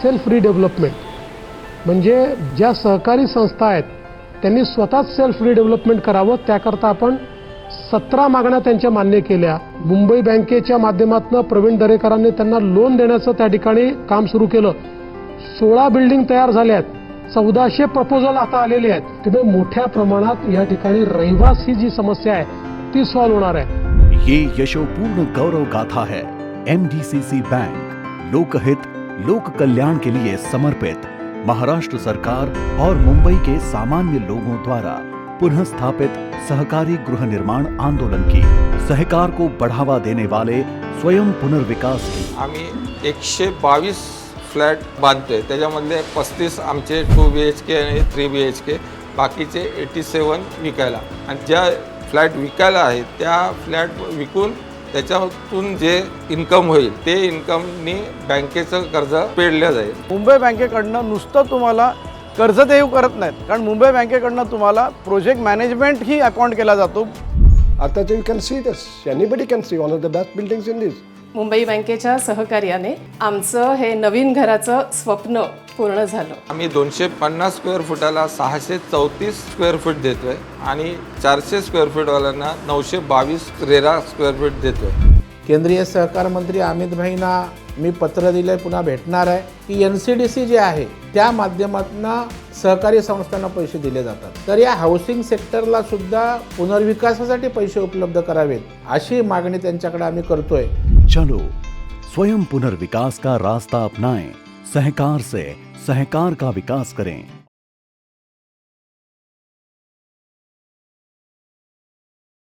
Self redevelopment, म्हणजे ज्या सहकारी संस्था आहेत त्यांनी स्वतःच सेल्फ रिडेव्हलपमेंट करावं, त्याकरता आपण 17 मागण्या त्यांच्या मान्य केल्या. मुंबई बँकेच्या माध्यमातून प्रवीण दरेकरांनी त्यांना लोन देण्याचं त्या ठिकाणी काम सुरू केलं. 16 बिल्डिंग तयार झाल्या आहेत, 1400 प्रपोजल आता आलेले आहेत. त्यामुळे मोठ्या प्रमाणात या ठिकाणी रहिवासी जी समस्या आहे ती सॉल्व्ह होणार आहे. ये यशोपूर्ण गौरव गाथा है एमडीसीसी बैंक, लोकहित लोक कल्याण के लिए समर्पित महाराष्ट्र सरकार और मुंबई के सामान्य लोगों द्वारा पुनः स्थापित सहकारी गृह निर्माण आंदोलन की सहकार को बढ़ावा देने वाले स्वयं पुनर्विकास की आम्ही 122 फ्लॅट बांधतोय. त्याच्यामधले 35 आमचे 2 BHK आणि 3 BHK, बाकीचे 87 विकायला. आणि ज्या फ्लॅट विकायला आहेत त्या फ्लॅट विकून त्याच्यातून जे इन्कम होईल ते इन्कमनी बँकेचं कर्ज फेडलं जाईल. मुंबई बँकेकडनं नुसतं तुम्हाला कर्ज देऊ करत नाहीत, कारण मुंबई बँकेकडनं तुम्हाला प्रोजेक्ट मॅनेजमेंट ही अपॉइंट केला जातो. Arthur, you can see this. Anybody can see one of the best buildings in this. Mumbai बँकेच्या सहकार्याने आमचं हे नवीन घराचं स्वप्न पूर्ण झालं. आम्ही 250 स्क्वेअर फुटाला 634 स्क्वेअर फूट देतोय आणि 400 स्क्वेअर फूटवाल्यांना 922 रेरा स्क्वेअर फूट देतोय. केंद्रीय सहकार मंत्री अमित भाईंना मी पत्र दिलंय, पुन्हा भेटणार आहे की NCDC जे आहे त्या माध्यमातून सहकारी संस्थांना पैसे दिले जातात. तर या हाऊसिंग सेक्टरला सुद्धा पुनर्विकासासाठी पैसे उपलब्ध करावेत अशी मागणी त्यांच्याकडे आम्ही करतोय. चलो स्वयं पुनर्विकास का रास्ता अपनाएं, सहकार से सहकार का विकास करें.